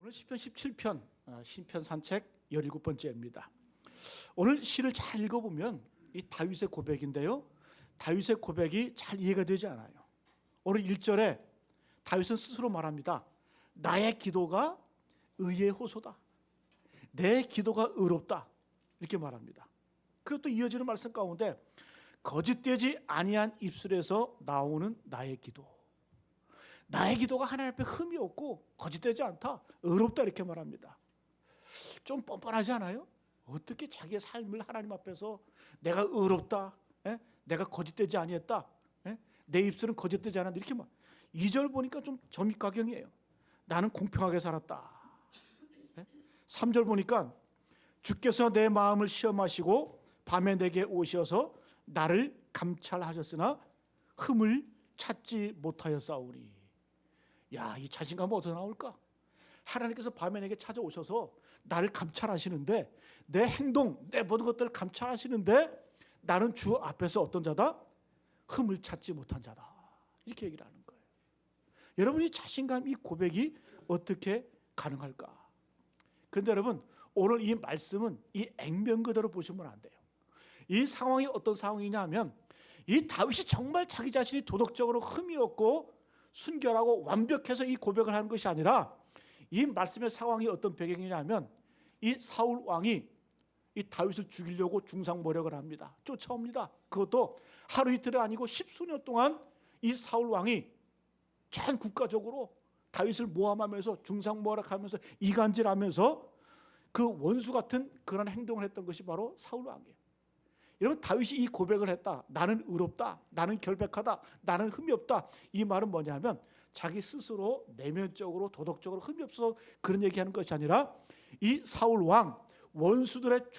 오늘 시편 17편 시편 산책 17번째입니다. 오늘 시를 잘 읽어보면 이 다윗의 고백인데요, 다윗의 고백이 잘 이해가 되지 않아요. 오늘 1절에 다윗은 스스로 말합니다. 나의 기도가 의의 호소다, 내 기도가 의롭다, 이렇게 말합니다. 그리고 또 이어지는 말씀 가운데 거짓되지 아니한 입술에서 나오는 나의 기도, 나의 기도가 하나님 앞에 흠이 없고 거짓되지 않다, 의롭다, 이렇게 말합니다. 좀 뻔뻔하지 않아요? 어떻게 자기의 삶을 하나님 앞에서 내가 의롭다, 내가 거짓되지 아니했다, 내 입술은 거짓되지 않았다, 이렇게 말. 2절 보니까 좀 점입가경이에요. 나는 공평하게 살았다. 3절 보니까 주께서 내 마음을 시험하시고 밤에 내게 오셔서 나를 감찰하셨으나 흠을 찾지 못하였사오니. 야, 이 자신감은 어디서 나올까? 하나님께서 밤에 내게 찾아오셔서 나를 감찰하시는데, 내 행동, 내 모든 것들을 감찰하시는데 나는 주 앞에서 어떤 자다? 흠을 찾지 못한 자다, 이렇게 얘기를 하는 거예요. 여러분, 이 자신감, 이 고백이 어떻게 가능할까? 그런데 여러분, 오늘 이 말씀은 이 액면 그대로 보시면 안 돼요. 이 상황이 어떤 상황이냐 하면, 이 다윗이 정말 자기 자신이 도덕적으로 흠이 없고 순결하고 완벽해서 이 고백을 하는 것이 아니라, 이 말씀의 상황이 어떤 배경이냐 하면, 이 사울 왕이 이 다윗을 죽이려고 중상모략을 합니다. 쫓아옵니다. 그것도 하루 이틀이 아니고 십수년 동안 이 사울 왕이 전 국가적으로 다윗을 모함하면서 중상모략하면서 이간질하면서 그 원수 같은 그런 행동을 했던 것이 바로 사울 왕이에요. 여러분, 다윗이 이 고백을 했다. 나는 의롭다, 나는 결백하다, 나는 흠이 없다. 이 말은 뭐냐면 자기 스스로 내면적으로 도덕적으로 흠이 없어서 그런 얘기하는 것이 아니라, 이 사울 왕 원수들의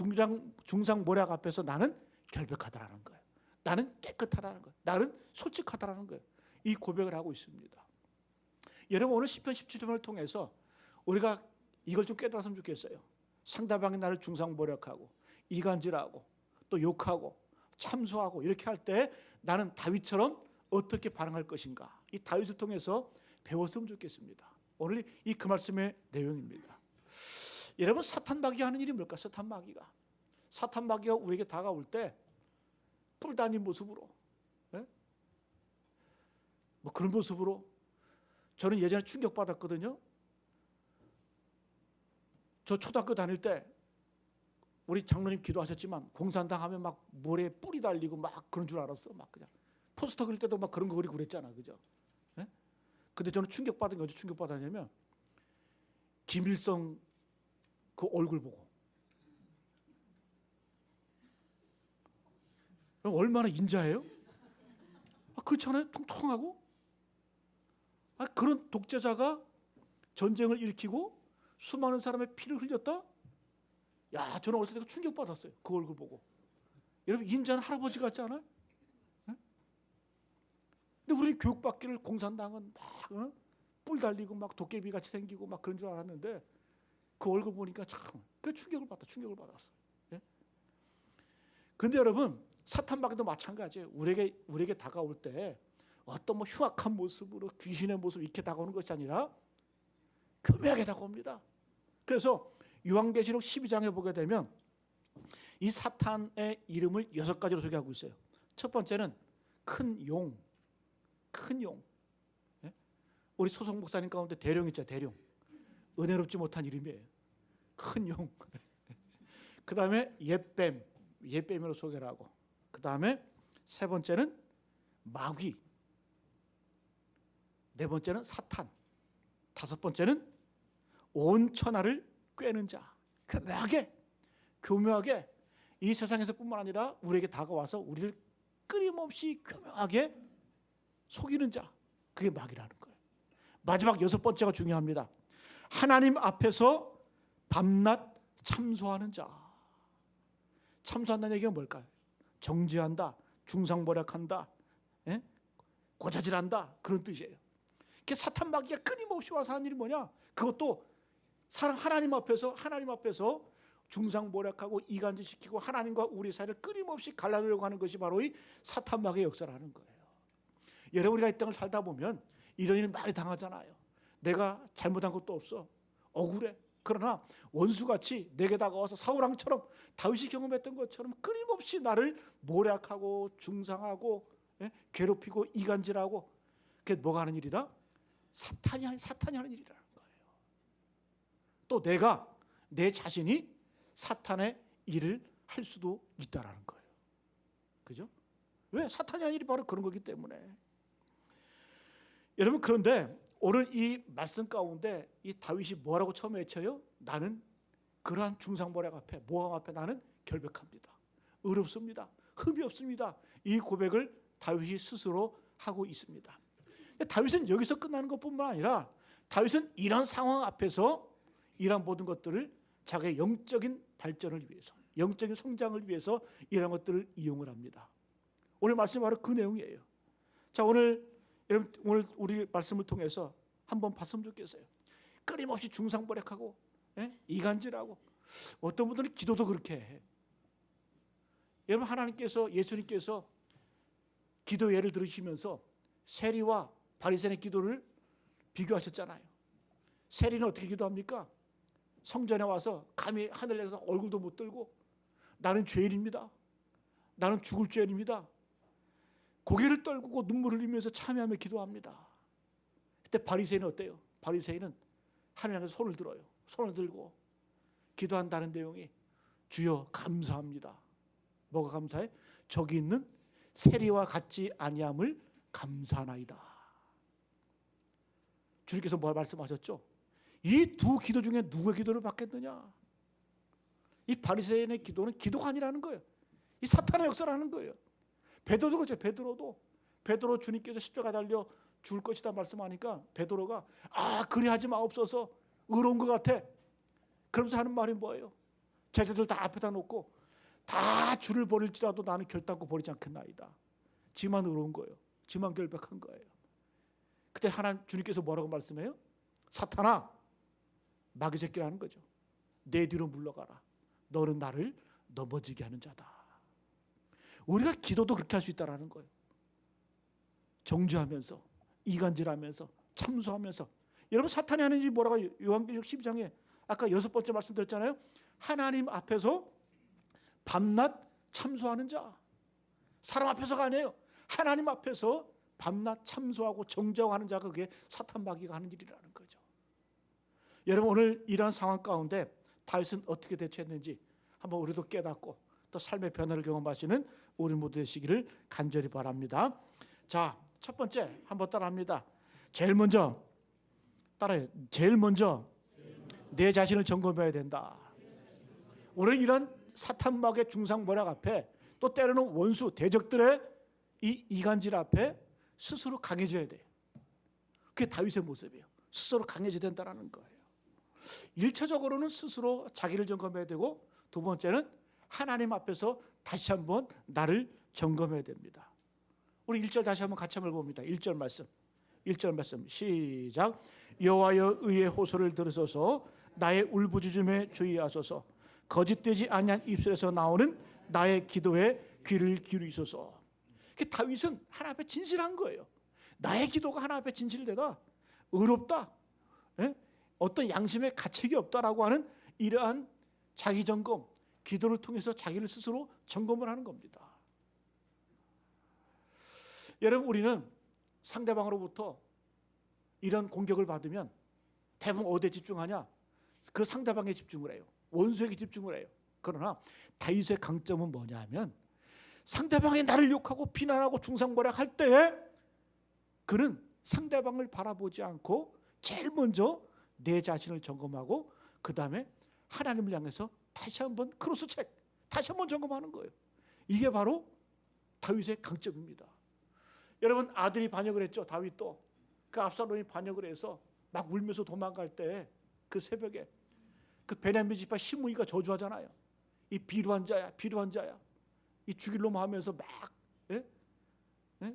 중상모략 앞에서 나는 결백하다라는 거예요. 나는 깨끗하다는 거예요. 나는 솔직하다라는 거예요. 이 고백을 하고 있습니다. 여러분, 오늘 시편 17편을 통해서 우리가 이걸 좀 깨달았으면 좋겠어요. 상대방이 나를 중상모략하고 이간질하고 또 욕하고 참소하고 이렇게 할 때 나는 다윗처럼 어떻게 반응할 것인가, 이 다윗을 통해서 배웠으면 좋겠습니다. 오늘 이 그 말씀의 내용입니다. 여러분, 사탄 마귀가 하는 일이 뭘까? 사탄 마귀가 우리에게 다가올 때 뿔다닌 모습으로, 뭐 그런 모습으로, 저는 예전에 충격받았거든요. 저 초등학교 다닐 때 우리 장로님 기도하셨지만 공산당 하면 막 모래에 뿔이 달리고 막 그런 줄 알았어. 막 그냥 포스터 그릴 때도 막 그런 거 그리고 그랬잖아, 그죠? 근데 저는 충격받은 게 어디 충격받았냐면, 김일성 그 얼굴 보고 얼마나 인자해요? 그렇잖아요. 통통하고. 그런 독재자가 전쟁을 일으키고 수많은 사람의 피를 흘렸다? 야, 저는 어렸을 때 충격받았어요. 그 얼굴 보고. 여러분, 인자는 할아버지 같지 않아요? 근데 우리는 교육받기를 공산당은 막 뿔 달리고 막 도깨비같이 생기고 막 그런 줄 알았는데, 그 얼굴 보니까 참 그 충격을 받았어요. 그런데 여러분, 사탄 마귀도 마찬가지예요. 우리에게 다가올 때 어떤 뭐 흉악한 모습으로 귀신의 모습 이렇게 다가오는 것이 아니라 교묘하게 다가옵니다. 그래서 요한계시록 12장에 보게 되면 이 사탄의 이름을 6가지로 소개하고 있어요. 첫 번째는 큰 용. 우리 소속 목사님 가운데 대령 있죠, 대령. 은혜롭지 못한 이름이에요. 큰 용. 그 다음에 옛뱀으로 소개를 하고, 그 다음에 세 번째는 마귀, 네 번째는 사탄, 다섯 번째는 온 천하를 꿰는 자. 교묘하게 이 세상에서뿐만 아니라 우리에게 다가와서 우리를 끊임없이 교묘하게 속이는 자, 그게 마귀라는 거예요. 마지막 6번째가 중요합니다. 하나님 앞에서 밤낮 참소하는 자. 참소한다는 얘기가 뭘까요? 정죄한다, 중상모략한다, 고자질한다, 그런 뜻이에요. 사탄 마귀가 끊임없이 와서 하는 일이 뭐냐? 그것도 하나님 앞에서 중상모략하고 이간질시키고 하나님과 우리 사이를 끊임없이 갈라놓으려고 하는 것이 바로 이 사탄 마귀의 역사를 하는 거예요. 여러분, 우리가 이 땅을 살다 보면 이런 일 많이 당하잖아요. 내가 잘못한 것도 없어. 억울해. 그러나 원수같이 내게 다가와서 사울왕처럼 다윗이 경험했던 것처럼 끊임없이 나를 모략하고 중상하고 괴롭히고 이간질하고, 그게 뭐가 하는 일이다? 사탄이 하는 일이라는 거예요. 또 내 자신이 사탄의 일을 할 수도 있다라는 거예요. 그죠? 왜? 사탄이 하는 일이 바로 그런 거기 때문에. 여러분, 그런데 오늘 이 말씀 가운데 이 다윗이 뭐라고 처음에 외쳐요? 나는 그러한 중상모략 앞에, 모함 앞에 나는 결백합니다. 의롭습니다. 흠이 없습니다. 이 고백을 다윗이 스스로 하고 있습니다. 다윗은 여기서 끝나는 것뿐만 아니라 다윗은 이런 상황 앞에서 이런 모든 것들을 자기의 영적인 발전을 위해서, 영적인 성장을 위해서 이런 것들을 이용을 합니다. 오늘 말씀이 바로 그 내용이에요. 자, 오늘 우리 말씀을 통해서 한번 봤으면 좋겠어요. 끊임없이 중상모략하고 이간질하고, 어떤 분들은 기도도 그렇게 해. 여러분, 하나님께서, 예수님께서 기도 예를 들으시면서 세리와 바리새인의 기도를 비교하셨잖아요. 세리는 어떻게 기도합니까? 성전에 와서 감히 하늘 향해서 얼굴도 못 들고 나는 죄인입니다, 나는 죽을 죄인입니다, 고개를 떨구고 눈물을 흘리면서 참회하며 기도합니다. 그때 바리새인은 어때요? 바리새인은 하늘 향해서 손을 들어요. 손을 들고 기도한다는 내용이 주여 감사합니다. 뭐가 감사해? 저기 있는 세리와 같지 아니함을 감사하나이다. 주님께서 뭘 말씀하셨죠? 이 두 기도 중에 누구의 기도를 받겠느냐? 이 바리새인의 기도는 기도가 아니라는 거예요. 이 사탄의 역사라는 거예요. 베드로도 그렇죠. 베드로 주님께서 십자가 달려 죽을 것이다 말씀하니까 베드로가 그리하지 마옵소서, 의로운 것 같아. 그러면서 하는 말이 뭐예요? 제자들 다 앞에다 놓고 다 주를 버릴지라도 나는 결단코 버리지 않겠나이다. 지만 의로운 거예요. 지만 결백한 거예요. 그때 하나님 주님께서 뭐라고 말씀해요? 사탄아, 마귀 새끼라는 거죠. 내 뒤로 물러가라. 너는 나를 넘어지게 하는 자다. 우리가 기도도 그렇게 할 수 있다는 거예요. 정죄하면서, 이간질하면서, 참소하면서. 여러분, 사탄이 하는 일이 뭐라고? 요한계시록 12장에 아까 6번째 말씀드렸잖아요. 하나님 앞에서 밤낮 참소하는 자. 사람 앞에서가 아니에요. 하나님 앞에서 밤낮 참소하고 정죄하는 자가, 그게 사탄 마귀가 하는 일이라는 거죠. 여러분, 오늘 이러한 상황 가운데 다윗은 어떻게 대처했는지 한번 우리도 깨닫고 또 삶의 변화를 경험하시는 우리 모두 되시기를 간절히 바랍니다. 자, 첫 번째 한번 따라합니다. 제일 먼저 따라해요. 제일 먼저 내 자신을 점검해야 된다. 우리는 이런 사탄 마귀의 중상모략 앞에, 또 때로는 원수 대적들의 이 이간질 앞에 스스로 강해져야 돼요. 그게 다윗의 모습이에요. 스스로 강해져야 된다는 거예요. 1차적으로는 스스로 자기를 점검해야 되고, 두 번째는 하나님 앞에서 다시 한번 나를 점검해야 됩니다. 우리 1절 다시 한번 같이 한번 봅니다. 1절 말씀 시작. 여호와여 의의 호소를 들으소서, 나의 울부짖음에 주의하소서, 거짓되지 아니한 입술에서 나오는 나의 기도에 귀를 기울이소서. 다윗은 하나님 앞에 진실한 거예요. 나의 기도가 하나님 앞에 진실되다, 의롭다, 어떤 양심의 가책이 없다라고 하는 이러한 자기 점검, 기도를 통해서 자기를 스스로 점검을 하는 겁니다. 여러분, 우리는 상대방으로부터 이런 공격을 받으면 대부분 어디에 집중하냐? 그 상대방에 집중을 해요. 원수에게 집중을 해요. 그러나 다윗의 강점은 뭐냐 하면, 상대방이 나를 욕하고 비난하고 중상모략할 때에 그는 상대방을 바라보지 않고 제일 먼저 내 자신을 점검하고, 그 다음에 하나님을 향해서 다시 한번 크로스체크, 다시 한번 점검하는 거예요. 이게 바로 다윗의 강점입니다. 여러분, 아들이 반역을 했죠. 다윗도. 그 압살롬이 반역을 해서 막 울면서 도망갈 때 그 새벽에 그 베냐민 지파 시므이가 저주하잖아요. 이 비루한 자야, 비루한 자야. 이 죽일 놈 하면서 막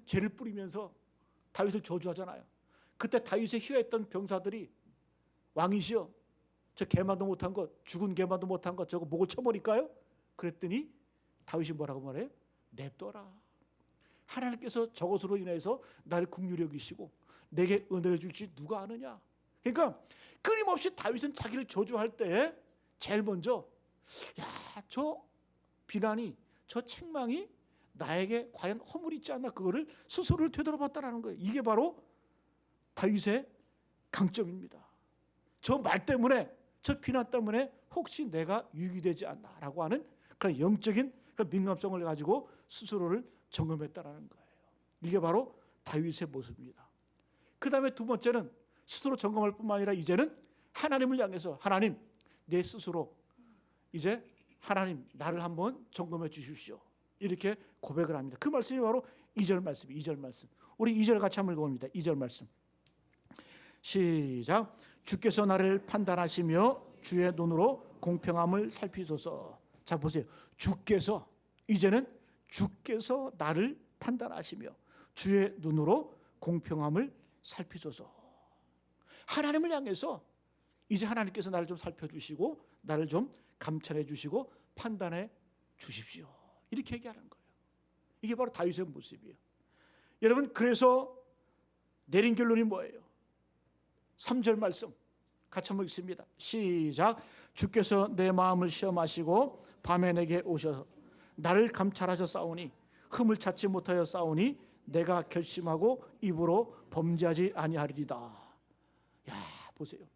죄를 뿌리면서 다윗을 저주하잖아요. 그때 다윗의 희화했던 병사들이, 왕이시여, 저 개만도 못한 것, 죽은 개만도 못한 것, 저거 목을 쳐버릴까요? 그랬더니 다윗이 뭐라고 말해요? 냅둬라. 하나님께서 저것으로 인해서 나를 긍휼히 여기시고 내게 은혜를 줄지 누가 아느냐? 그러니까 끊임없이 다윗은 자기를 저주할 때에 제일 먼저 저 비난이, 저 책망이 나에게 과연 허물이 있지 않나, 그거를 스스로를 되돌아봤다는 거예요. 이게 바로 다윗의 강점입니다. 저 말 때문에, 저 비난 때문에 혹시 내가 유익이 되지 않나라고 하는 그런 영적인 그런 민감성을 가지고 스스로를 점검했다는 거예요. 이게 바로 다윗의 모습입니다. 그 다음에 두 번째는 스스로 점검할 뿐만 아니라 이제는 하나님을 향해서, 하나님, 내 스스로 이제 하나님 나를 한번 점검해 주십시오, 이렇게 고백을 합니다. 그 말씀이 바로 2절 말씀이에요. 2절 말씀. 우리 2절 같이 한번 읽어봅니다. 2절 말씀 시작. 주께서 나를 판단하시며 주의 눈으로 공평함을 살피소서. 자 보세요. 주께서, 이제는 주께서 나를 판단하시며 주의 눈으로 공평함을 살피소서. 하나님을 향해서 이제 하나님께서 나를 좀 살펴주시고 나를 좀 감찰해 주시고 판단해 주십시오, 이렇게 얘기하는 거예요. 이게 바로 다윗의 모습이에요. 여러분, 그래서 내린 결론이 뭐예요? 3절 말씀 같이 한번 읽습니다. 시작. 주께서 내 마음을 시험하시고 밤에 내게 오셔서 나를 감찰하셨사오니 흠을 찾지 못하여 싸우니 내가 결심하고 입으로 범죄하지 아니하리이다. 야, 보세요.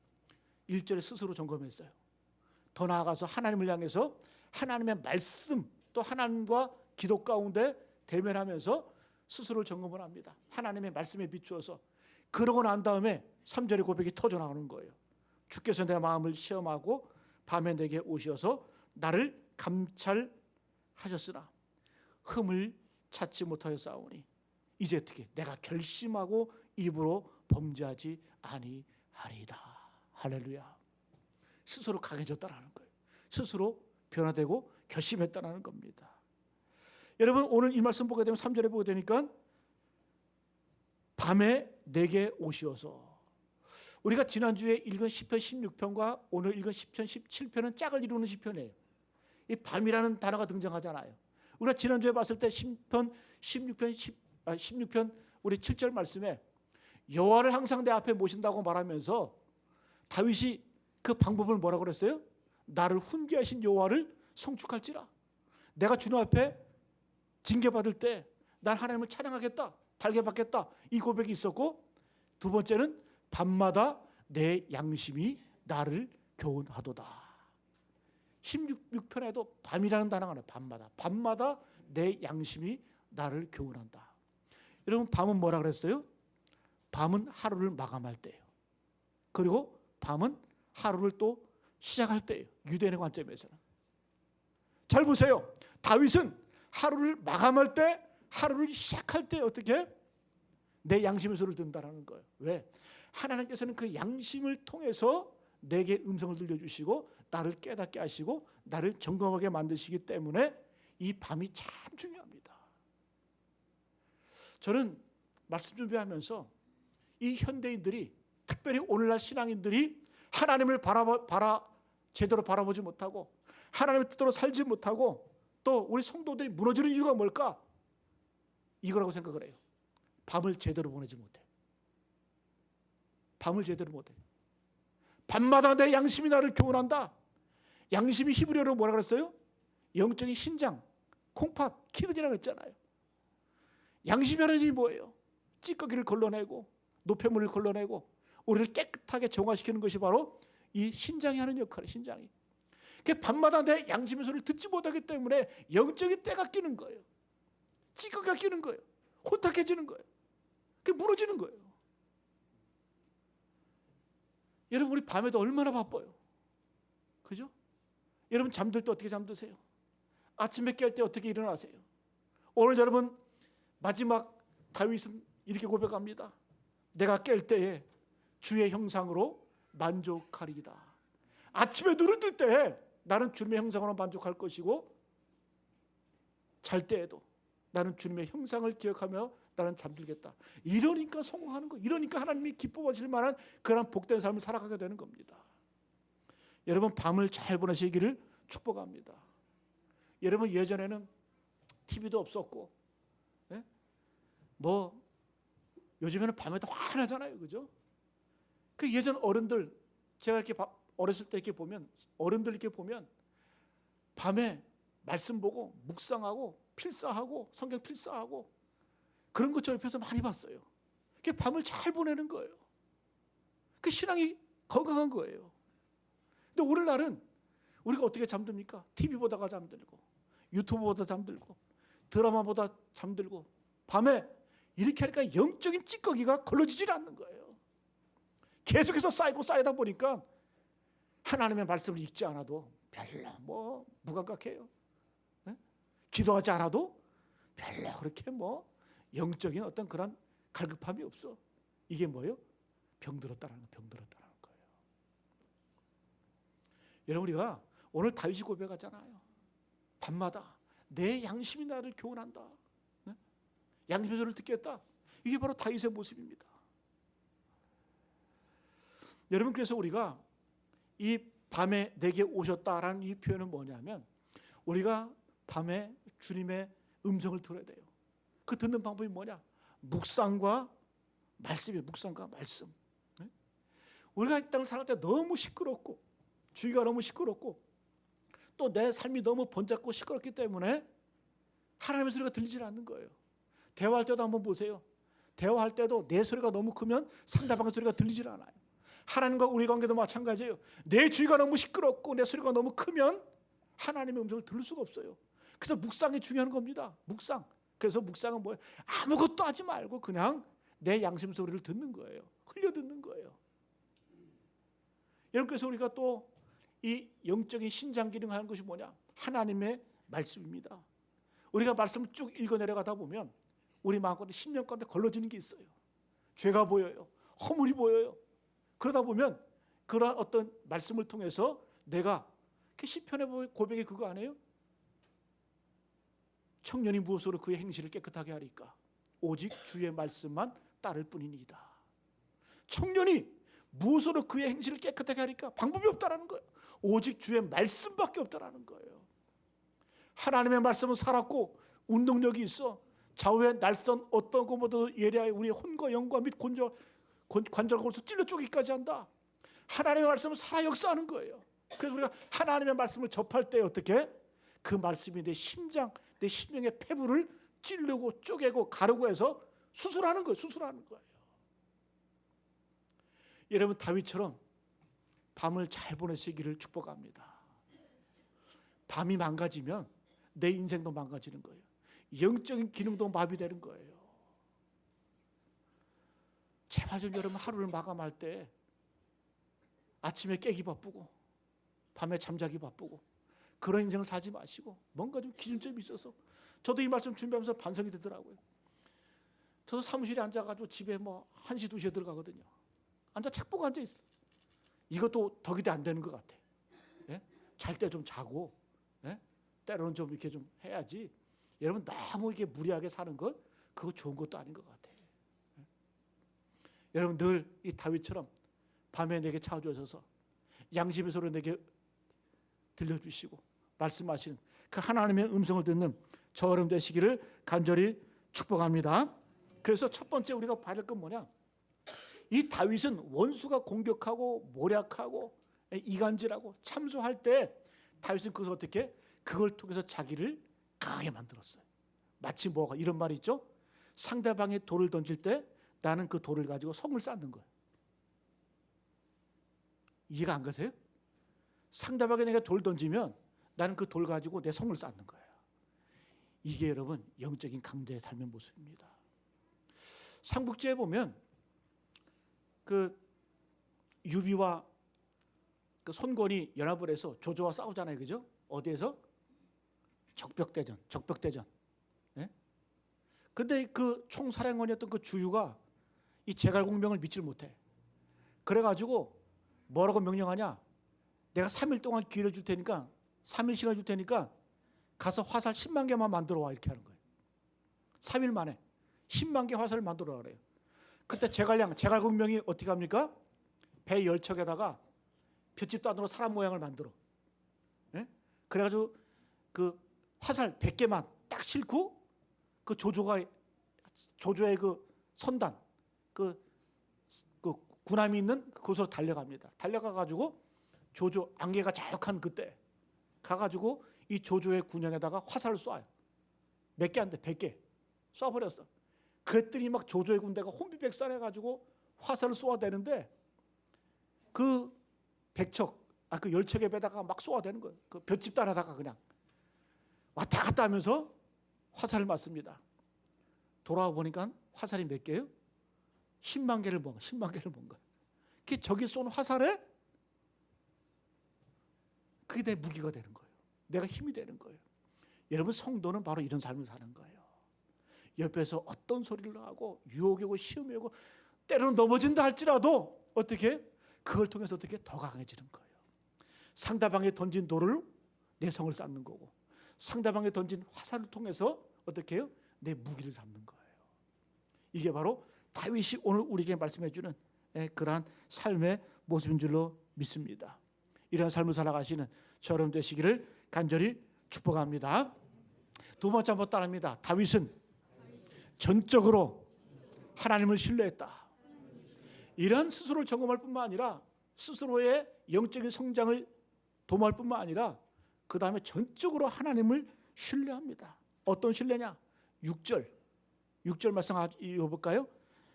1절에 스스로 점검했어요. 더 나아가서 하나님을 향해서 하나님의 말씀, 또 하나님과 기도 가운데 대면하면서 스스로를 점검을 합니다. 하나님의 말씀에 비추어서. 그러고 난 다음에 3절의 고백이 터져 나오는 거예요. 주께서 내 마음을 시험하고 밤에 내게 오셔서 나를 감찰하셨으나 흠을 찾지 못하였사오니 이제 어떻게 내가 결심하고 입으로 범죄하지 아니하리이다. 할렐루야. 스스로 강해졌다는 거예요. 스스로 변화되고 결심했다는 겁니다. 여러분, 오늘 이 말씀 보게 되면 3절에 보게 되니까 밤에 내게 오시어서, 우리가 지난주에 읽은 시편 16편과 오늘 읽은 시편 17편은 짝을 이루는 시편이에요. 이 밤이라는 단어가 등장하잖아요. 우리가 지난주에 봤을 때 시편 16편 우리 7절 말씀에 여호와를 항상 내 앞에 모신다고 말하면서 다윗이 그 방법을 뭐라고 그랬어요? 나를 훈계하신 여호와를 성축할지라. 내가 주님 앞에 징계받을 때 난 하나님을 찬양하겠다, 달게받겠다, 이 고백이 있었고, 두 번째는 밤마다 내 양심이 나를 교훈하도다. 16편에도 밤이라는 단어가 나와요. 밤마다 내 양심이 나를 교훈한다. 여러분, 밤은 뭐라 그랬어요? 밤은 하루를 마감할 때예요. 그리고 밤은 하루를 또 시작할 때예요. 유대인의 관점에서는. 잘 보세요. 다윗은 하루를 마감할 때, 하루를 시작할 때 어떻게? 내 양심의 소리를 듣는다는 거예요. 왜? 하나님께서는 그 양심을 통해서 내게 음성을 들려주시고 나를 깨닫게 하시고 나를 점검하게 만드시기 때문에 이 밤이 참 중요합니다. 저는 말씀 준비하면서 이 현대인들이, 특별히 오늘날 신앙인들이 하나님을 제대로 바라보지 못하고 하나님의 뜻대로 살지 못하고 또 우리 성도들이 무너지는 이유가 뭘까? 이거라고 생각을 해요. 밤을 제대로 보내지 못해. 밤을 제대로 못해. 밤마다 내 양심이 나를 교훈한다. 양심이 히브리어로 뭐라 그랬어요? 영적인 신장, 콩팥, 키드니라고 했잖아요. 양심이 하는 일이 뭐예요? 찌꺼기를 걸러내고 노폐물을 걸러내고 우리를 깨끗하게 정화시키는 것이 바로 이 신장이 하는 역할이에요. 신장이. 밤마다 내 양심의 소리를 듣지 못하기 때문에 영적인 때가 끼는 거예요. 찌꺼기가 끼는 거예요. 혼탁해지는 거예요. 그게 무너지는 거예요. 여러분, 우리 밤에도 얼마나 바빠요. 그죠? 여러분, 잠들 때 어떻게 잠드세요? 아침에 깰 때 어떻게 일어나세요? 오늘 여러분 마지막 다윗은 이렇게 고백합니다. 내가 깰 때에 주의 형상으로 만족하리이다. 아침에 눈을 뜰 때 나는 주님의 형상으로 만족할 것이고, 잘 때에도 나는 주님의 형상을 기억하며 나는 잠들겠다. 이러니까 성공하는 거, 이러니까 하나님이 기뻐하실 만한 그런 복된 삶을 살아가게 되는 겁니다. 여러분, 밤을 잘 보내시기를 축복합니다. 여러분, 예전에는 TV도 없었고, 요즘에는 밤에도 환하잖아요, 그죠? 그 예전 어른들, 제가 이렇게 어렸을 때 이렇게 보면, 어른들 이렇게 보면 밤에 말씀 보고 묵상하고 필사하고 성경 필사하고 그런 거 저 옆에서 많이 봤어요. 그 밤을 잘 보내는 거예요. 그 신앙이 건강한 거예요. 근데 오늘날은 우리가 어떻게 잠듭니까? TV 보다가 잠들고, 유튜브 보다 잠들고, 드라마 보다 잠들고, 밤에 이렇게 하니까 영적인 찌꺼기가 걸러지질 않는 거예요. 계속해서 쌓이고 쌓이다 보니까 하나님의 말씀을 읽지 않아도 별로 뭐 무감각해요. 네? 기도하지 않아도 별로 그렇게 뭐 영적인 어떤 그런 갈급함이 없어. 이게 뭐예요? 병들었다라는 거예요. 여러분, 우리가 오늘 다윗이 고백하잖아요. 밤마다 내 양심이 나를 교훈한다. 네? 양심의 소리를 듣겠다. 이게 바로 다윗의 모습입니다. 여러분, 그래서 우리가 이 밤에 내게 오셨다라는 이 표현은 뭐냐면, 우리가 밤에 주님의 음성을 들어야 돼요. 그 듣는 방법이 뭐냐? 묵상과 말씀이에요. 묵상과 말씀. 네? 우리가 이 땅을 살할 때 너무 시끄럽고 주위가 너무 시끄럽고 또 내 삶이 너무 번잡고 시끄럽기 때문에 하나님의 소리가 들리질 않는 거예요. 대화할 때도 한번 보세요. 대화할 때도 내 소리가 너무 크면 상대방의 소리가 들리질 않아요. 하나님과 우리 관계도 마찬가지예요. 내 주위가 너무 시끄럽고 내 소리가 너무 크면 하나님의 음성을 들을 수가 없어요. 그래서 묵상이 중요한 겁니다. 묵상. 그래서 묵상은 뭐예요? 아무것도 하지 말고 그냥 내 양심 소리를 듣는 거예요. 흘려 듣는 거예요. 여러분, 그래서 우리가 또 이 영적인 신장 기능하는 것이 뭐냐? 하나님의 말씀입니다. 우리가 말씀을 쭉 읽어 내려가다 보면 우리 마음가운데 심령 가운데 걸러지는 게 있어요. 죄가 보여요. 허물이 보여요. 그러다 보면 그러한 어떤 말씀을 통해서 내가 시편의 고백이 그거 아니에요? 청년이 무엇으로 그의 행실을 깨끗하게 하리까? 오직 주의 말씀만 따를 뿐이니이다. 청년이 무엇으로 그의 행실을 깨끗하게 하리까? 방법이 없다라는 거예요. 오직 주의 말씀밖에 없다라는 거예요. 하나님의 말씀은 살았고 운동력이 있어. 좌우의 날선 어떤 것보다도 예리하여 우리의 혼과 영과 및 관절과 골수 찔러 쪼개기까지 한다. 하나님의 말씀은 살아 역사하는 거예요. 그래서 우리가 하나님의 말씀을 접할 때 어떻게? 그 말씀이 내 심장, 내 심령의 폐부를 찌르고 쪼개고 가르고 해서 수술하는 거예요. 수술하는 거예요. 여러분, 다윗처럼 밤을 잘 보내시기를 축복합니다. 밤이 망가지면 내 인생도 망가지는 거예요. 영적인 기능도 마비되는 거예요. 제발 좀 여러분, 하루를 마감할 때 아침에 깨기 바쁘고 밤에 잠자기 바쁘고 그런 인생을 살지 마시고 뭔가 좀 기준점이 있어서, 저도 이 말씀 준비하면서 반성이 되더라고요. 저도 사무실에 앉아가지고 집에 뭐 1시, 2시에 들어가거든요. 앉아 책 보고 앉아있어. 이것도 덕이 안 되는 것 같아. 예? 잘 때 좀 자고, 예? 때로는 좀 이렇게 좀 해야지. 여러분, 너무 이렇게 무리하게 사는 것, 그거 좋은 것도 아닌 것 같아. 예? 여러분, 늘 이 다윗처럼 밤에 내게 찾아오셔서 양심의 소리를 내게 들려주시고 말씀하시는 그 하나님의 음성을 듣는 저 여러분 되시기를 간절히 축복합니다. 그래서 첫 번째 우리가 받을 건 뭐냐? 이 다윗은 원수가 공격하고 모략하고 이간질하고 참소할 때 다윗은 그것을 어떻게? 그걸 통해서 자기를 강하게 만들었어요. 마치 뭐가 이런 말이 있죠? 상대방이 돌을 던질 때 나는 그 돌을 가지고 성을 쌓는 거예요. 이해가 안 가세요? 상대방이 내가 돌 던지면 나는 그 돌 가지고 내 성을 쌓는 거예요. 이게 여러분 영적인 강자의 삶의 모습입니다. 삼국지에 보면 그 유비와 그 손권이 연합을 해서 조조와 싸우잖아요, 그죠? 어디에서? 적벽대전. 예? 근데 그 총사령관이었던 그 주유가 이 제갈공명을 믿질 못해. 그래가지고 뭐라고 명령하냐? 내가 3일 동안 기회를 줄 테니까, 3일 시간 줄 테니까 가서 화살 10만 개만 만들어 와, 이렇게 하는 거예요. 3일 만에 10만 개 화살을 만들어 와래요. 그때 제갈공명이 어떻게 합니까? 배 열척에다가 볏짚도 안으로 사람 모양을 만들어. 예? 그래가지고 그 화살 100개만 딱 싣고 그 조조의 그 선단, 그 군함이 있는 그곳으로 달려갑니다. 달려가가지고 조조, 안개가 자욱한 그때 가가지고 이 조조의 군영에다가 화살을 쏴요. 몇 개 안 돼, 100개 쏴버렸어. 그랬더니 막 조조의 군대가 혼비백산해가지고 화살을 쏘아대는데 그 백척, 그 열척의 배다가 막 쏘아대는 거예요. 그 볏집단에다가 그냥 왔다 갔다 하면서 화살을 맞습니다. 돌아와 보니까 화살이 몇 개예요? 10만 개를 본 거예요. 10만 개를 본 거예요. 그게 적이 쏜 화살에 그게 내 무기가 되는 거예요. 내가 힘이 되는 거예요. 여러분, 성도는 바로 이런 삶을 사는 거예요. 옆에서 어떤 소리를 하고 유혹이 오고 시험이 오고 때로는 넘어진다 할지라도 어떻게 그걸 통해서 어떻게 더 강해지는 거예요. 상대방이 던진 돌을 내 성을 쌓는 거고 상대방이 던진 화살을 통해서 어떻게 해요? 내 무기를 삼는 거예요. 이게 바로 다윗이 오늘 우리에게 말씀해 주는 그러한 삶의 모습인 줄로 믿습니다. 이런 삶을 살아가시는 저런 되시기를 간절히 축복합니다. 두 번째 한번 따라합니다. 다윗은 전적으로 하나님을 신뢰했다. 이런 스스로를 점검할 뿐만 아니라 스스로의 영적인 성장을 도모할 뿐만 아니라 그 다음에 전적으로 하나님을 신뢰합니다. 어떤 신뢰냐? 6절 말씀 읽어볼까요?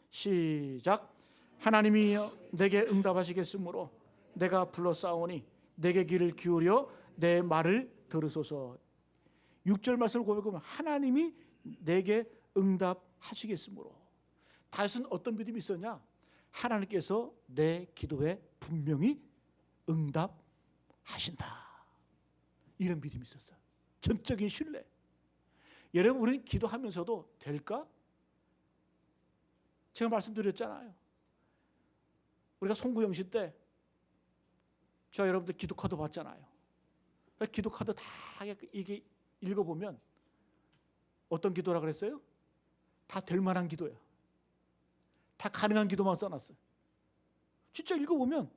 시작. 하나님이 내게 응답하시겠으므로 내가 불러싸오니 내게 귀를 기울여 내 말을 들으소서. 6절 말씀을 고백하면 하나님이 내게 응답하시겠으므로. 다윗은 어떤 믿음이 있었냐? 하나님께서 내 기도에 분명히 응답하신다. 이런 믿음이 있었어요. 전적인 신뢰. 여러분, 우리는 기도하면서도 될까? 제가 말씀드렸잖아요. 우리가 송구영신 때 저 여러분들 기도 카드 받잖아요. 기도 카드 다 이게 읽어보면 어떤 기도라 그랬어요? 다 될 만한 기도야. 다 가능한 기도만 써놨어요. 진짜 읽어보면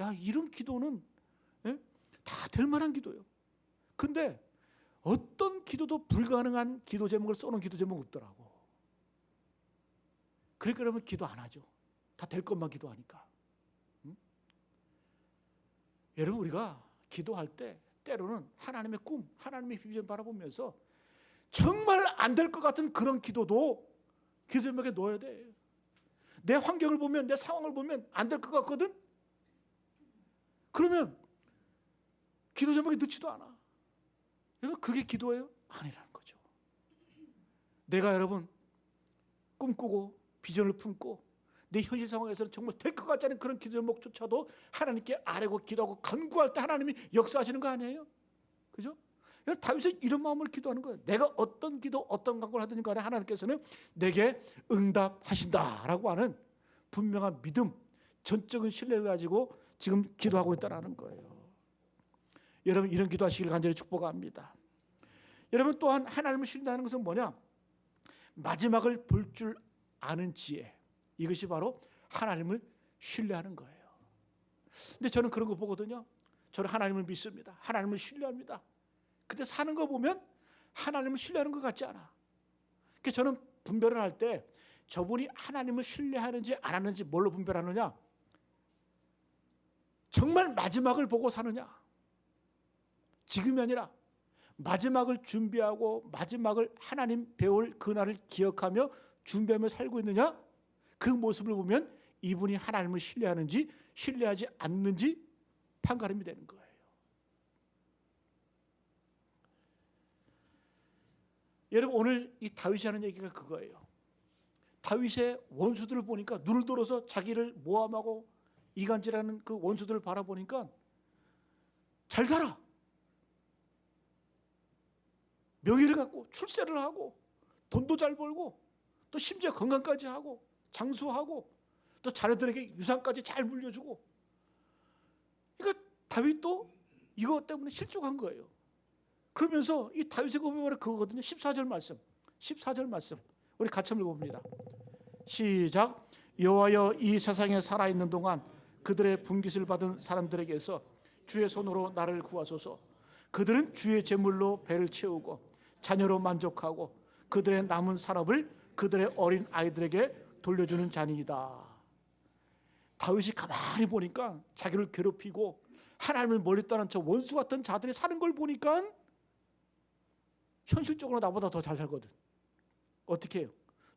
야, 이런 기도는 다 될 만한 기도예요. 근데 어떤 기도도 불가능한 기도 제목을 써놓은 기도 제목 없더라고. 그러면 기도 안 하죠. 다 될 것만 기도하니까. 여러분, 우리가 기도할 때 때로는 하나님의 꿈, 하나님의 비전 바라보면서 정말 안 될 것 같은 그런 기도도 기도 제목에 넣어야 돼. 내 환경을 보면, 내 상황을 보면 안 될 것 같거든? 그러면 기도 제목에 넣지도 않아. 여러분, 그게 기도예요? 아니라는 거죠. 내가 여러분 꿈꾸고 비전을 품고 내 현실 상황에서는 정말 될 것 같지 않은 그런 기도 제목조차도 하나님께 아뢰고 기도하고 간구할 때 하나님이 역사하시는 거 아니에요? 그죠? 다윗은 이런 마음을 기도하는 거예요. 내가 어떤 기도, 어떤 간구를 하든지 간에 하나님께서는 내게 응답하신다라고 하는 분명한 믿음, 전적인 신뢰를 가지고 지금 기도하고 있다는 거예요. 여러분, 이런 기도하시길 간절히 축복합니다. 여러분, 또한 하나님을 신뢰하는 것은 뭐냐? 마지막을 볼 줄 아는 지혜. 이것이 바로 하나님을 신뢰하는 거예요. 근데 저는 그런 거 보거든요. 저는 하나님을 믿습니다. 하나님을 신뢰합니다. 근데 사는 거 보면 하나님을 신뢰하는 것 같지 않아. 그래서 저는 분별을 할 때 저분이 하나님을 신뢰하는지 안 하는지 뭘로 분별하느냐? 정말 마지막을 보고 사느냐? 지금이 아니라 마지막을 준비하고 마지막을 하나님 배울 그날을 기억하며 준비하며 살고 있느냐? 그 모습을 보면 이분이 하나님을 신뢰하는지 신뢰하지 않는지 판가름이 되는 거예요. 여러분, 오늘 이 다윗이 하는 얘기가 그거예요. 다윗의 원수들을 보니까 눈을 들어서 자기를 모함하고 이간질하는 그 원수들을 바라보니까 잘 살아. 명예를 갖고 출세를 하고 돈도 잘 벌고 또 심지어 건강까지 하고 장수하고 또 자녀들에게 유산까지 잘 물려주고. 그러니까 다윗도 이것 때문에 실족한 거예요. 그러면서 이 다윗의 고백은 그거거든요. 14절 말씀 우리 같이 한번 읽어봅니다. 시작. 여호와여, 이 세상에 살아있는 동안 그들의 분깃을 받은 사람들에게서 주의 손으로 나를 구하소서. 그들은 주의 제물로 배를 채우고 자녀로 만족하고 그들의 남은 산업을 그들의 어린 아이들에게 돌려주는 자니이다. 다윗이 가만히 보니까 자기를 괴롭히고 하나님을 멀리 떠난 저 원수 같은 자들이 사는 걸 보니까 현실적으로 나보다 더 잘 살거든. 어떻게 해요?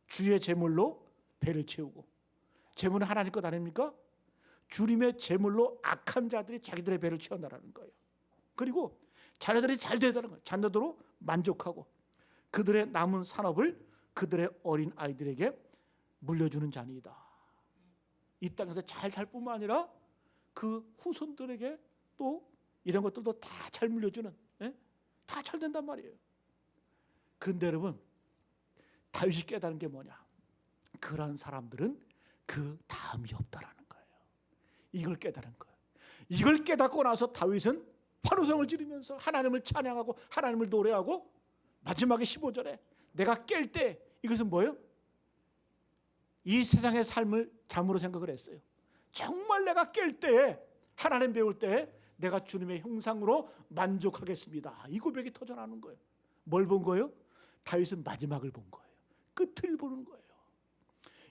주의 제물로 배를 채우고. 제물은 하나님 것 아닙니까? 주님의 제물로 악한 자들이 자기들의 배를 채운다는 거예요. 그리고 자녀들이 잘 되다는 거예요. 자녀들로 만족하고 그들의 남은 산업을 그들의 어린 아이들에게 물려주는 자니이다. 이 땅에서 잘 살 뿐만 아니라 그 후손들에게 또 이런 것들도 다 잘 물려주는, 다 잘 된단 말이에요. 근데 여러분, 다윗이 깨달은 게 뭐냐? 그러한 사람들은 그 다음이 없다라는 거예요. 이걸 깨달은 거예요. 이걸 깨닫고 나서 다윗은 환호성을 지르면서 하나님을 찬양하고 하나님을 노래하고 마지막에 15절에 내가 깰 때, 이것은 뭐예요? 이 세상의 삶을 잠으로 생각을 했어요. 정말 내가 깰 때에, 하나님 배울 때에 내가 주님의 형상으로 만족하겠습니다. 이 고백이 터져나오는 거예요. 뭘 본 거예요? 다윗은 마지막을 본 거예요. 끝을 보는 거예요.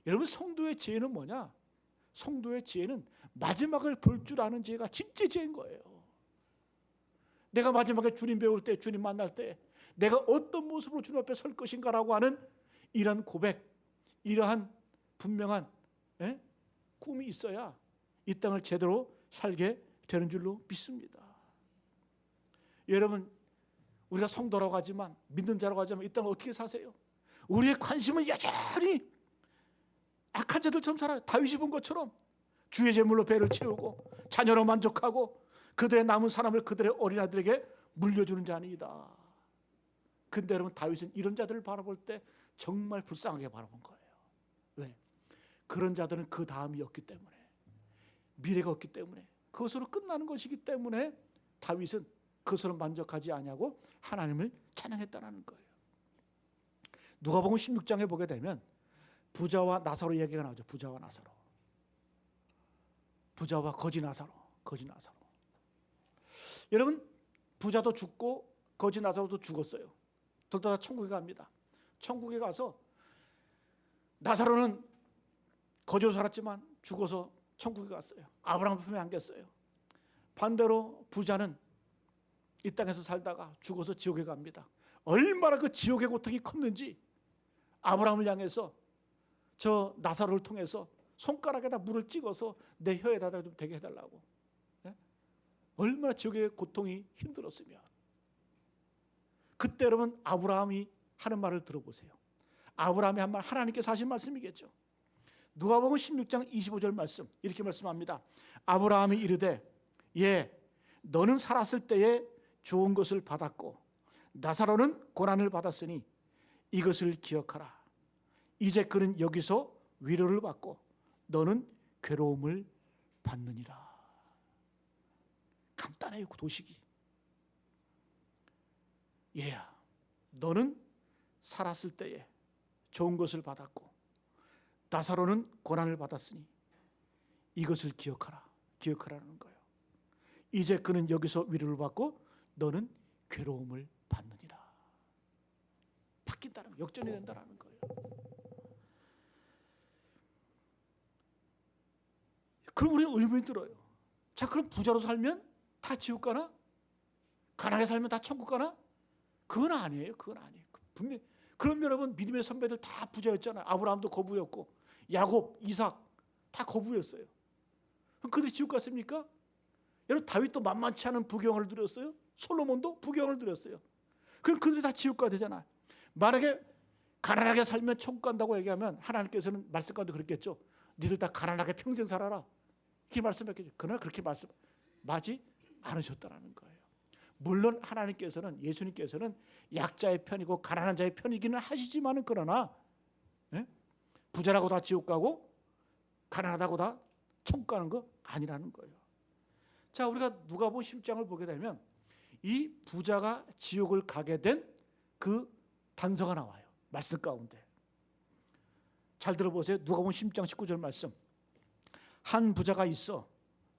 여러분, 성도의 지혜는 뭐냐? 성도의 지혜는 마지막을 볼 줄 아는 지혜가 진짜 지혜인 거예요. 내가 마지막에 주님 배울 때, 주님 만날 때 내가 어떤 모습으로 주님 앞에 설 것인가라고 하는 이러한 고백, 이러한 분명한 꿈이 있어야 이 땅을 제대로 살게 되는 줄로 믿습니다. 여러분, 우리가 성도라고 하지만, 믿는 자라고 하지만 이 땅을 어떻게 사세요? 우리의 관심은 여전히 악한 자들처럼 살아요. 다윗이 본 것처럼 주의 제물로 배를 채우고 자녀로 만족하고 그들의 남은 사람을 그들의 어린아들에게 물려주는 자니이다. 근데 여러분, 다윗은 이런 자들을 바라볼 때 정말 불쌍하게 바라본 거예요. 왜? 그런 자들은 그 다음이 없기 때문에, 미래가 없기 때문에, 그것으로 끝나는 것이기 때문에 다윗은 그것으로 만족하지 아니하고 하나님을 찬양했다는 거예요. 누가복음 16장에 보게 되면 부자와 나사로 얘기가 나오죠. 부자와 나사로, 부자와 거지 나사로, 거지 나사로. 여러분, 부자도 죽고 거지 나사로도 죽었어요. 둘 다 천국에 갑니다. 천국에 가서 나사로는 거지로 살았지만 죽어서 천국에 갔어요. 아브라함 품에 안겼어요. 반대로 부자는 이 땅에서 살다가 죽어서 지옥에 갑니다. 얼마나 그 지옥의 고통이 컸는지 아브라함을 향해서 저 나사로를 통해서 손가락에다 물을 찍어서 내 혀에다 좀 대게 해달라고. 얼마나 지옥의 고통이 힘들었으면. 그때 여러분, 아브라함이 하는 말을 들어보세요. 아브라함이 한 말, 하나님께서 하신 말씀이겠죠. 누가복음 16장 25절 말씀, 이렇게 말씀합니다. 아브라함이 이르되 예, 너는 살았을 때에 좋은 것을 받았고 나사로는 고난을 받았으니 이것을 기억하라. 이제 그는 여기서 위로를 받고 너는 괴로움을 받느니라. 간단해요, 도식이. 얘야, 너는 살았을 때에 좋은 것을 받았고 나사로는 고난을 받았으니 이것을 기억하라. 기억하라는 거예요. 이제 그는 여기서 위로를 받고 너는 괴로움을 받느니라. 바뀐다는, 역전이 된다는 거예요. 그럼 우리는 의문이 들어요. 자, 그럼 부자로 살면 다 지옥 가나? 가난하게 살면 다 천국 가나? 그건 아니에요. 그건 아니에요. 분명히. 그럼 여러분, 믿음의 선배들 다 부자였잖아요. 아브라함도 거부였고 야곱, 이삭 다 거부였어요. 그럼 그들이 지옥 갔습니까? 여러분, 다윗도 만만치 않은 부경을 누렸어요. 솔로몬도 부경을 누렸어요. 그럼 그들이 다 지옥 가야 되잖아요. 만약에 가난하게 살면 천국 간다고 얘기하면 하나님께서는 말씀 가운데 그랬겠죠. 니들 다 가난하게 평생 살아라. 이렇게 말씀했겠죠. 그러나 그렇게 말씀하지 않으셨다는 거예요. 물론 하나님께서는, 예수님께서는 약자의 편이고 가난한 자의 편이기는 하시지만은, 그러나 부자라고 다 지옥 가고 가난하다고 다 천국 가는 거 아니라는 거예요. 자, 우리가 누가복음 10장을 보게 되면 이 부자가 지옥을 가게 된 그 단서가 나와요. 말씀 가운데. 잘 들어보세요. 누가복음 10장 19절 말씀. 한 부자가 있어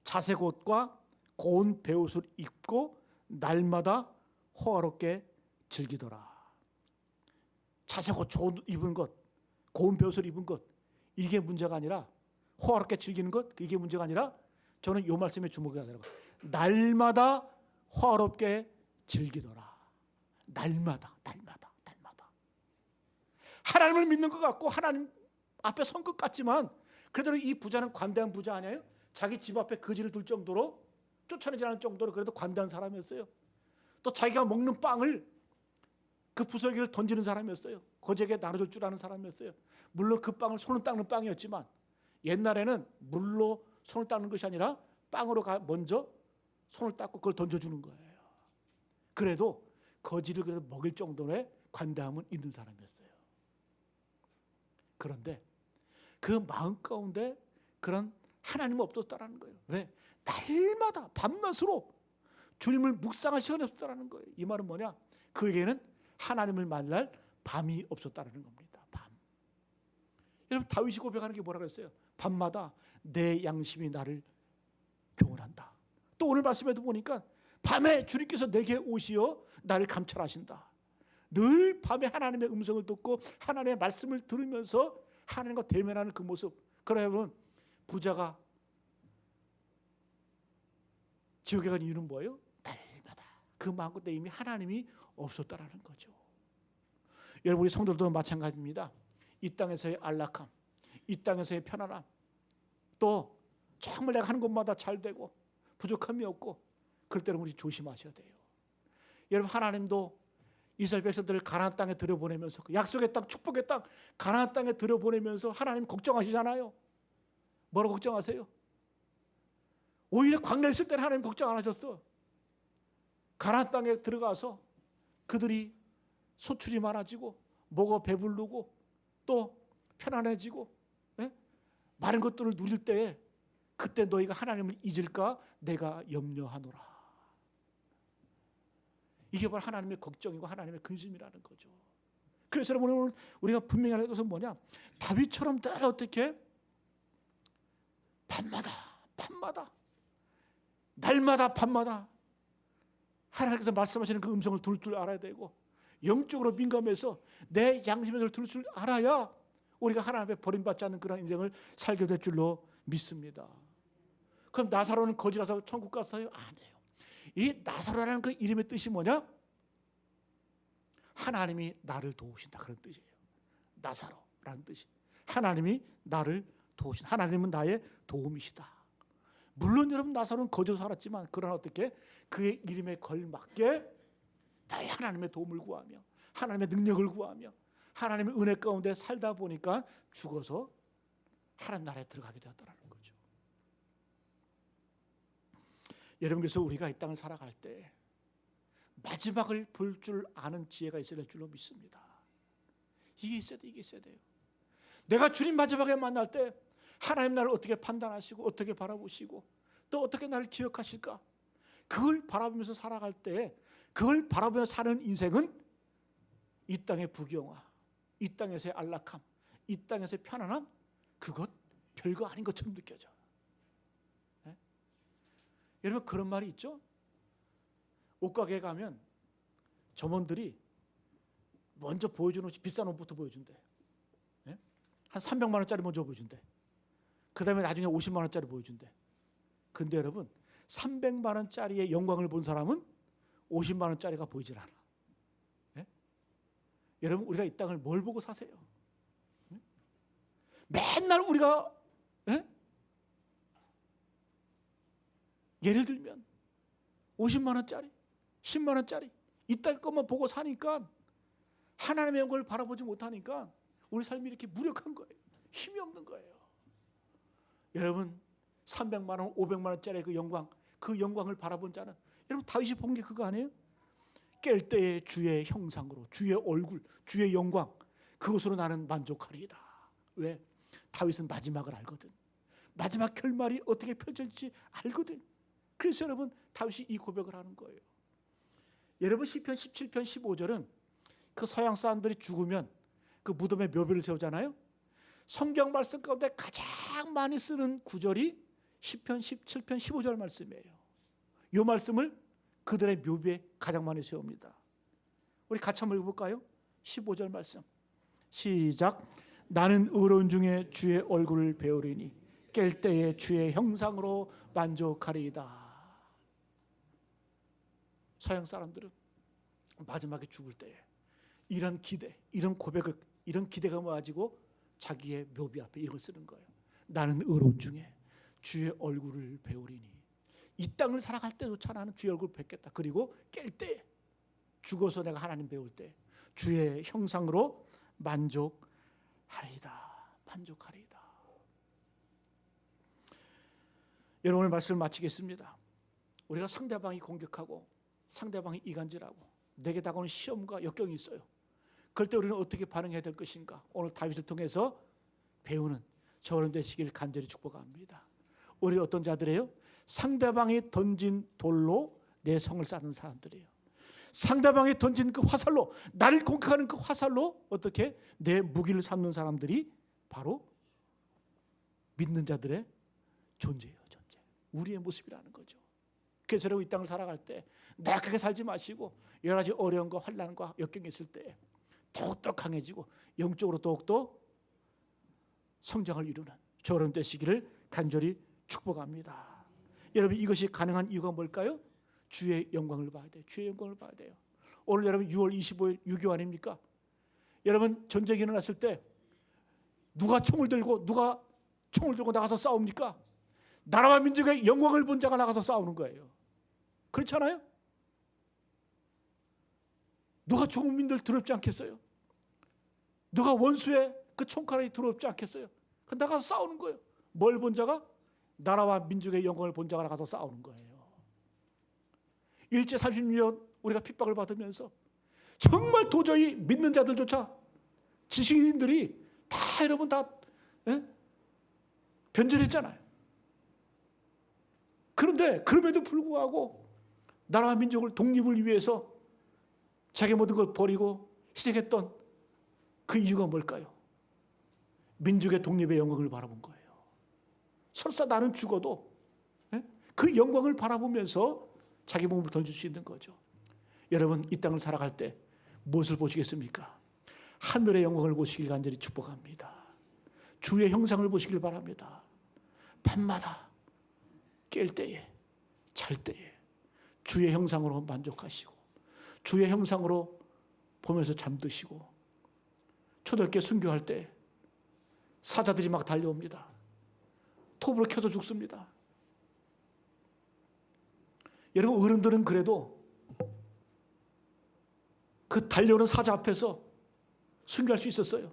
자색 옷과 고운 베옷을 입고 날마다 호화롭게 즐기더라. 자색 옷 좋은 입은 것, 고운 베옷을 입은 것, 이게 문제가 아니라 호화롭게 즐기는 것, 이게 문제가 아니라 저는 이 말씀에 주목해야 되는 거예요. 날마다 호화롭게 즐기더라. 날마다. 하나님을 믿는 것 같고 하나님 앞에 선 것 같지만 그래도 이 부자는 관대한 부자 아니에요? 자기 집 앞에 거지를 둘 정도로, 쫓아내지 않을 정도로 그래도 관대한 사람이었어요. 또 자기가 먹는 빵을 그 부스러기를 던지는 사람이었어요. 거지에게 나눠줄 줄 아는 사람이었어요. 물론 그 빵을 손을 닦는 빵이었지만 옛날에는 물로 손을 닦는 것이 아니라 빵으로 먼저 손을 닦고 그걸 던져주는 거예요. 그래도 거지를 그래도 먹일 정도의 관대함은 있는 사람이었어요. 그런데 그 마음 가운데 그런 하나님은 없었다라는 거예요. 왜? 날마다 밤낮으로 주님을 묵상할 시간이 없었다라는 거예요. 이 말은 뭐냐? 그에게는 하나님을 만날 밤이 없었다라는 겁니다. 밤. 여러분 다윗이 고백하는 게 뭐라고 했어요? 밤마다 내 양심이 나를 교훈한다. 또 오늘 말씀에도 보니까 밤에 주님께서 내게 오시어 나를 감찰하신다. 늘 밤에 하나님의 음성을 듣고 하나님의 말씀을 들으면서 하나님과 대면하는 그 모습. 그러면 부자가 지옥에 간 이유는 뭐예요? 날마다 그 마음 끝에 이미 하나님이 없었다라는 거죠. 여러분 우리 성도들도 마찬가지입니다. 이 땅에서의 안락함, 이 땅에서의 편안함, 또 정말 내가 하는 것마다 잘 되고 부족함이 없고 그럴 때는 우리 조심하셔야 돼요. 여러분 하나님도 이스라엘 백성들을 가나안 땅에 들여보내면서 그 약속의 땅, 축복의 땅 가나안 땅에 들여보내면서 하나님 걱정하시잖아요. 뭐라고 걱정하세요? 오히려 광야에 있을 때는 하나님 걱정 안 하셨어. 가나안 땅에 들어가서 그들이 소출이 많아지고 먹어 배부르고 또 편안해지고 많은 것들을 누릴 때에 그때 너희가 하나님을 잊을까 내가 염려하노라. 이게 바로 하나님의 걱정이고 하나님의 근심이라는 거죠. 그래서 여러분 오늘 우리가 분명히 하는 것은 뭐냐? 다윗처럼 늘 어떻게 밤마다 날마다 밤마다 하나님께서 말씀하시는 그 음성을 들을 줄 알아야 되고 영적으로 민감해서 내 양심을 들을 줄 알아야 우리가 하나님의 버림받지 않는 그런 인생을 살게 될 줄로 믿습니다. 그럼 나사로는 거지라서 천국 갔어요? 아니에요. 이 나사로라는 그 이름의 뜻이 뭐냐? 하나님이 나를 도우신다 그런 뜻이에요. 나사로라는 뜻이 하나님이 나를 도우신다. 하나님은 나의 도움이시다. 물론 여러분 나사로는 거지로 살았지만 그러나 어떻게 그의 이름에 걸맞게 늘 하나님의 도움을 구하며 하나님의 능력을 구하며 하나님의 은혜 가운데 살다 보니까 죽어서 하나님 나라에 들어가게 되었다는 거죠. 여러분 그래서 우리가 이 땅을 살아갈 때 마지막을 볼 줄 아는 지혜가 있어야 될 줄로 믿습니다. 이게 있어야 돼요. 내가 주님 마지막에 만날 때 하나님 나를 어떻게 판단하시고 어떻게 바라보시고 또 어떻게 나를 기억하실까? 그걸 바라보면서 살아갈 때 그걸 바라보며 사는 인생은 이 땅의 부경화, 이 땅에서의 안락함, 이 땅에서의 편안함 그것 별거 아닌 것처럼 느껴져. 네? 여러분 그런 말이 있죠? 옷가게에 가면 점원들이 먼저 보여주는 옷이 비싼 옷부터 보여준대. 네? 한 300만 원짜리 먼저 보여준대. 그 다음에 나중에 50만 원짜리 보여준대. 근데 여러분 300만 원짜리의 영광을 본 사람은 50만 원짜리가 보이질 않아. 네? 여러분 우리가 이 땅을 뭘 보고 사세요? 네? 맨날 우리가 예를 들면 50만 원짜리 10만 원짜리 이 땅 것만 보고 사니까 하나님의 영광을 바라보지 못하니까 우리 삶이 이렇게 무력한 거예요. 힘이 없는 거예요. 여러분 300만 원, 500만 원짜리 그 영광을 바라본 자는 여러분 다윗이 본 게 그거 아니에요? 깰 때의 주의 형상으로 주의 얼굴, 주의 영광 그것으로 나는 만족하리이다. 왜? 다윗은 마지막을 알거든. 마지막 결말이 어떻게 펼쳐질지 알거든. 그래서 여러분 다윗이 이 고백을 하는 거예요. 여러분 시편 17편 15절은 그 서양 사람들이 죽으면 그 무덤에 묘비를 세우잖아요. 성경 말씀 가운데 가장 많이 쓰는 구절이 시편 17편 15절 말씀이에요. 이 말씀을 그들의 묘비에 가장 많이 세웁니다. 우리 같이 한번 읽어볼까요? 15절 말씀 시작. 나는 의로운 중에 주의 얼굴을 배우리니 깰 때에 주의 형상으로 만족하리이다. 서양 사람들은 마지막에 죽을 때에 이런 기대, 이런 고백을, 이런 기대감을 가지고 자기의 묘비 앞에 이걸 쓰는 거예요. 나는 의로운 중에 주의 얼굴을 배우리니. 이 땅을 살아갈 때조차 나는 주의 얼굴을 뵙겠다. 그리고 깰 때, 죽어서 내가 하나님 배울 때 주의 형상으로 만족하리이다. 만족하리이다. 여러분, 오늘 말씀을 마치겠습니다. 우리가 상대방이 공격하고 상대방이 이간질하고 내게 다가오는 시험과 역경이 있어요. 그럴 때 우리는 어떻게 반응해야 될 것인가? 오늘 다윗을 통해서 배우는 저런 되시길 간절히 축복합니다. 우리 어떤 자들이에요? 상대방이 던진 돌로 내 성을 쌓는 사람들이에요. 상대방이 던진 그 화살로, 나를 공격하는 그 화살로 어떻게 내 무기를 삼는 사람들이 바로 믿는 자들의 존재예요. 존재. 우리의 모습이라는 거죠. 그래서 여러분, 이 땅을 살아갈 때 나약하게 살지 마시고 여러 가지 어려움과 환난과 역경이 있을 때 더욱더 강해지고 영적으로 더욱더 성장을 이루는 저런 되시기를 간절히 축복합니다. 여러분, 이것이 가능한 이유가 뭘까요? 주의 영광을 봐야 돼요. 주의 영광을 봐야 돼요. 오늘 여러분 6월 25일 6.25 아닙니까? 여러분, 전쟁이 일어났을 때 누가 총을 들고 나가서 싸웁니까? 나라와 민족의 영광을 본 자가 나가서 싸우는 거예요. 그렇잖아요? 누가 주민들 두렵지 않겠어요? 누가 원수의 그 총칼이 두렵지 않겠어요? 그 나가서 싸우는 거예요. 뭘 본 자가? 나라와 민족의 영광을 본 자가 나가서 싸우는 거예요. 일제 36년 우리가 핍박을 받으면서 정말 도저히 믿는 자들조차, 지식인들이 다 여러분 다 변절했잖아요. 그런데 그럼에도 불구하고 나라와 민족을 독립을 위해서 자기 모든 걸 버리고 희생했던 그 이유가 뭘까요? 민족의 독립의 영광을 바라본 거예요. 설사 나는 죽어도 그 영광을 바라보면서 자기 몸을 던질 수 있는 거죠. 여러분, 이 땅을 살아갈 때 무엇을 보시겠습니까? 하늘의 영광을 보시길 간절히 축복합니다. 주의 형상을 보시길 바랍니다. 밤마다 깰 때에, 잘 때에 주의 형상으로 만족하시고 주의 형상으로 보면서 잠드시고, 초대교회 순교할 때 사자들이 막 달려옵니다. 톱으로 켜서 죽습니다. 여러분, 어른들은 그래도 그 달려오는 사자 앞에서 순교할 수 있었어요.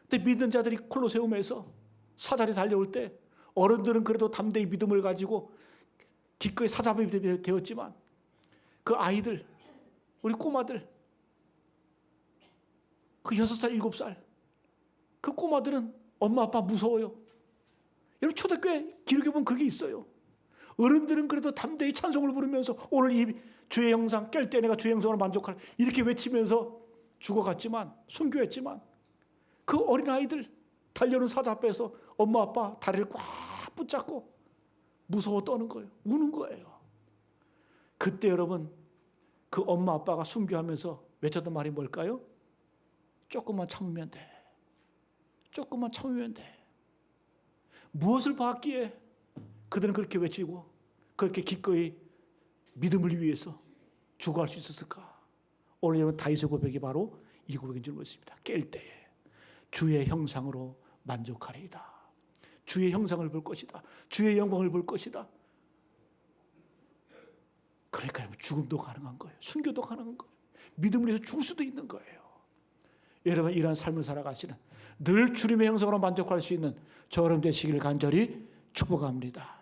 근데 믿는 자들이 콜로세움에서 사자들이 달려올 때 어른들은 그래도 담대히 믿음을 가지고 기꺼이 사자밥이 되었지만 그 아이들, 우리 꼬마들, 그 6살, 7살 그 꼬마들은 엄마 아빠 무서워요. 여러분, 초대교회 기록에 보면 그게 있어요. 어른들은 그래도 담대히 찬송을 부르면서 오늘 이 주의 형상 깰 때 내가 주의 형상으로 만족할, 이렇게 외치면서 죽어갔지만, 순교했지만 그 어린아이들 달려오는 사자 앞에서 엄마 아빠 다리를 꽉 붙잡고 무서워 떠는 거예요. 우는 거예요. 그때 여러분, 그 엄마 아빠가 순교하면서 외쳤던 말이 뭘까요? 조금만 참으면 돼. 조금만 참으면 돼. 무엇을 봤기에 그들은 그렇게 외치고 그렇게 기꺼이 믿음을 위해서 죽어갈 수 있었을까? 오늘 여러분, 다윗의 고백이 바로 이 고백인 줄 믿습니다. 깰 때에 주의 형상으로 만족하리이다. 주의 형상을 볼 것이다. 주의 영광을 볼 것이다. 그러니까 죽음도 가능한 거예요. 순교도 가능한 거예요. 믿음을 위해서 죽을 수도 있는 거예요. 여러분, 이러한 삶을 살아가시는 늘 주님의 형상으로 만족할 수 있는 저런 되시기를 간절히 축복합니다.